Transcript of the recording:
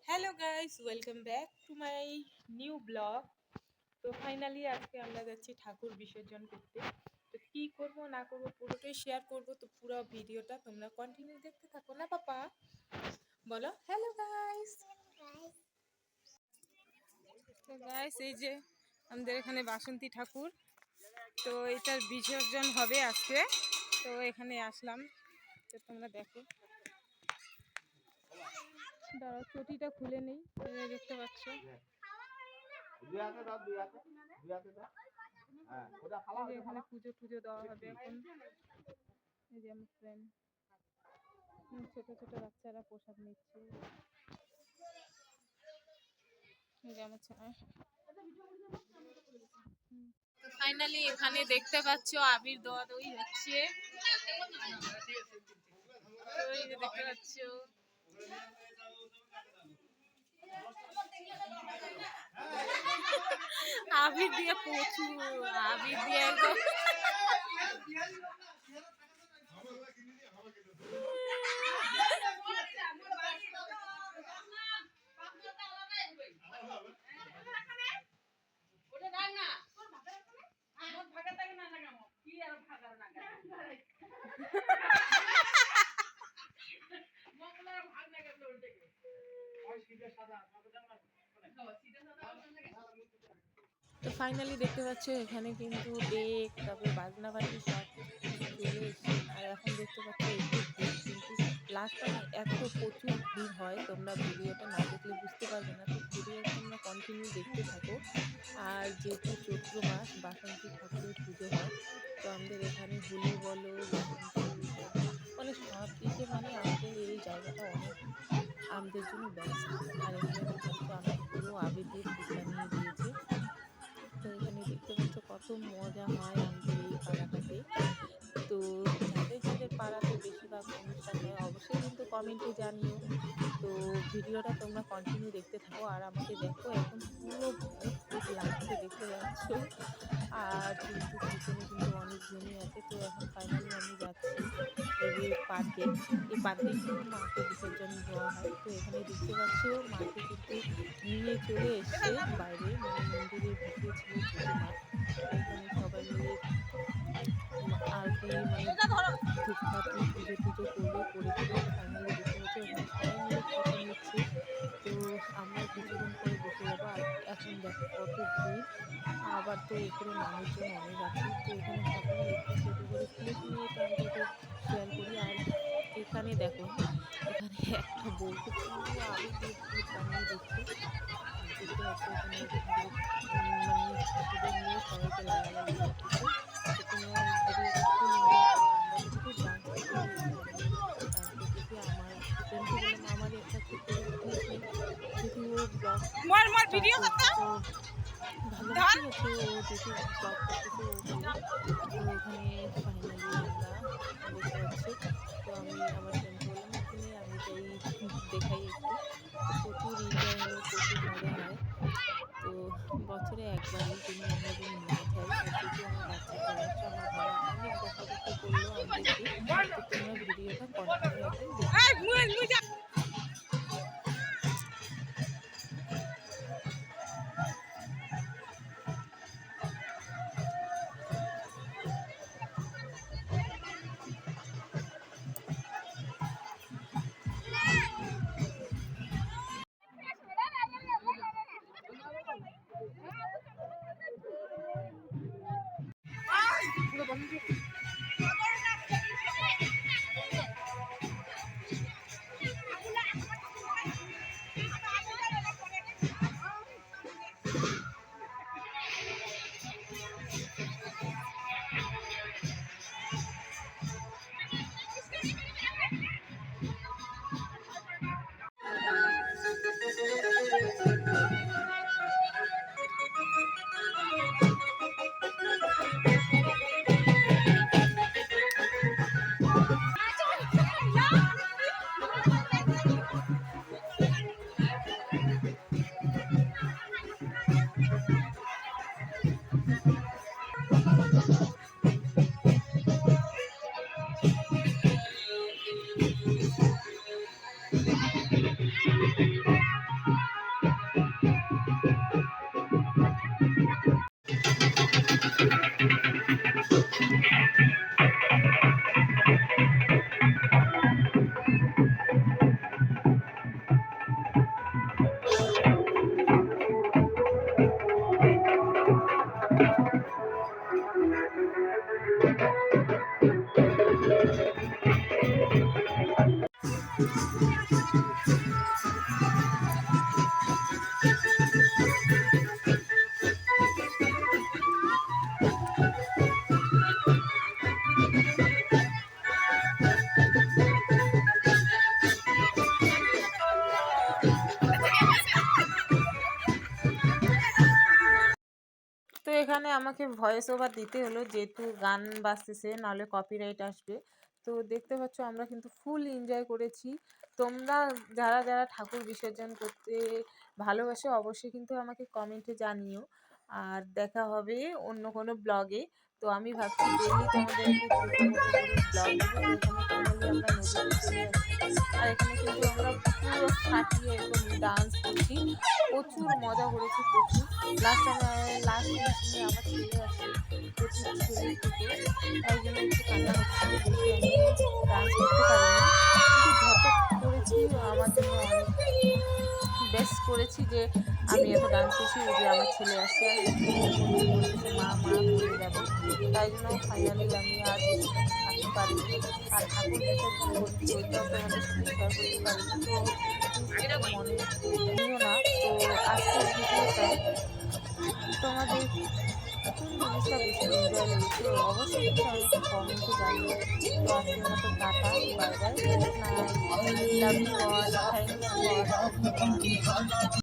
Hello guys, welcome back to my new blog. তো finally আজকে আমরা যাচ্ছি ঠাকুর বিসর্জন করতে। তো কি করব না করব পুরোটাই শেয়ার করব, তো পুরো ভিডিওটা তোমরা কন্টিনিউ দেখতে থাকো না পাপা। বলো হ্যালো গাইস। তো গাইস, এই যে আমাদের এখানে বাসন্তী ঠাকুর, তো এটার বিসর্জন হবে আজকে। তো এখানে আসলাম, তো তোমরা দেখো। দাঁড়াও, চটিটা খুলে নেই, দেখতে পাচ্ছ। এখানে পুজো টুজো দেওয়া হবে এখন। এই যে আমার ফ্রেন্ড, ছোট ছোট বাচ্চারা প্রসাদ নিচ্ছে। ফাইনালি এখানে দেখতে পাচ্ছ আবির দেওয়া দই হচ্ছে। দেখতে পাচ্ছ আবির দিয়ে প্রচুর আবির দিয়ে একদম তো ফাইনালি দেখতে পাচ্ছ এখানে কিন্তু ডেক, তারপরে বাজনা বাজি সব চলে এসছে। আর এখন দেখতে পাচ্ছ একটু ভিড়, কিন্তু লাস্ট টাইম এত প্রচুর ভিড় হয়, তোমরা ভিডিওটা না দেখলে বুঝতে পারবে না। তো ভিডিও তোমরা কন্টিনিউ দেখতে থাকো। আর যেহেতু চৈত্র মাস বাসন্তী ঠাকুরের পুজো হয়, তো আমাদের এখানে হোলি বলো, বাসন্তী মানে সব দিকে মানে আমাদের এই জায়গাটা অনেক আমাদের জন্য বেস্ট। আর এখানে দেখতে পাচ্ছ আমাকে পুরো আবির দিয়ে ফুল বানিয়ে দিয়েছে। তো এখানে দেখতে পাচ্ছ কত মজা হয় আমাদের এই পাড়াটাতে। তো যাদের যাদের পাড়াতে বেশিরভাগ অনুষ্ঠান হয় অবশ্যই কিন্তু কমেন্টে জানিও। তো ভিডিওটা তোমরা কন্টিনিউ দেখতে থাকো। আর আমাকে দেখো এখন পুরো ভূত লাগছে, দেখতে পাচ্ছ। আর কিন্তু পিছনে কিন্তু অনেকজনই আছে। তো এখন ফাইনালি আমি যাচ্ছি এই যে পার্কে। এই পার্কে কিন্তু মাকে বিসর্জন দেওয়া হয়। তো এখানে দেখতে পাচ্ছ মাকে কিন্তু নিয়ে চলে এসছে বাইরে, মানে মন্দিরের ভিতরে ছিল ছোটো মা। এখানে সবাই মিলে আরতি মানে ধূপকাঠি পুজো টুজো করবে, করে দিলে ফাইনালি দেখতে পাচ্ছি ওখানে সবাই মিলে ফটো নিচ্ছে। তো আমরা কিছুক্ষণ পরে বসে যাবো। আর এখন দেখো কত ভিড়, আবার তো উপরে মানুষজন অনেক আছে। তো এখানে ভাবলাম একটু ছোটো করে ক্লিপ নিয়ে তোমাদেরকে শেয়ার করি। আর এখানে দেখো, এখানে একটা বউকে পুরো আবির দিয়ে ভূত বানিয়ে দিচ্ছে। দেখতে পাচ্ছ এখানে মানে ঠাকুরের নিয়ে সবাইকে লাগালাগি করতেছে। তো তোমরা ভিডিওটা ফুল এনজয় করো। আমরা তো খুব ডান্স করতেছি, এখানে ডান্স করতেছি। আমার ফ্রেন্ডকে বললাম আমার একটা ছোট্ট করে ক্লিপ নেই, যেহেতু ও ব্লগ ভিডিও করছে। তো ভালো ঠিক আছে, ও যেহেতু ব্লগ করতেছে ও বলে। তো এখানে ফাইনালি আমরা দেখতে পাচ্ছ। তো আমি আমার ফ্রেন্ডকে বললাম এখানে আমি যাই দেখাই একটু। তো প্রচুর এনজয় হয়, প্রচুর মজা হয়। তো বছরে একবারই কিন্তু আমরা যেন নিয়ে যাই। আর যেহেতু আমার বাচ্চা খেলাচ্ছে, আমার বাবা অনেক বকাবকি করলো আমাদেরকে। তো তোমরা ভিডিওটা কন্টিনিউ এখন দেখতে। তো এখানে আমাকে ভয়েস ওভার দিতে হলো যেহেতু গান বাজতেছে, নাহলে কপিরাইট আসবে। তো দেখতে পাচ্ছ আমরা কিন্তু ফুল এনজয় করেছি। তোমরা যারা যারা ঠাকুর বিসর্জন করতে ভালোবাসো অবশ্যই কিন্তু আমাকে কমেন্টে জানিও। আর দেখা হবে অন্য কোনো ব্লগে। তো আমি ভাবছি ডেইলি তোমাদেরকে ছোট মোটো করে ব্লগ দেবো। তো এখানে ফাইনালি আমরা নদীতে চলে আসছি। আর এখানে কিন্তু আমরা পুরো ফাটিয়ে একদম ডান্স করছি, প্রচুর মজা করেছি, প্রচুর। লাস্ট ফিনিশিংয়ে আমার ছেলে আসে, যেহেতু ছেলের পুজো তাই জন্য একটু কান্না হচ্ছিল, বেশি আমি ডান্স করতে পারিনি, কিন্তু যত করেছি আমার জন্য অনেক বেস্ট করেছি যে আমি এত ডান্স করছি। ওই যে আমার ছেলে আসছে আর প্রচুর বলতেছে মা মা পড়ে যাব, তাই জন্য ফাইনালি আমি আর বেশিক্ষণ থাকতে পারিনি। আর ঠাকুর বিসর্জন করেছি ওইটাও তোমাদের সাথে শেয়ার করতে পারিনি, তো প্লিজ এটা মনে নিও না। তো আজকের ভিডিওটায় তোমাদের কোন জিনিসটা বেশি এনজয় লেগেছে অবশ্যই কিন্তু আমাকে কমেন্টে জানিও। তো আজকের মতো টাটা, bye bye, good night, love you all, thanks for watching.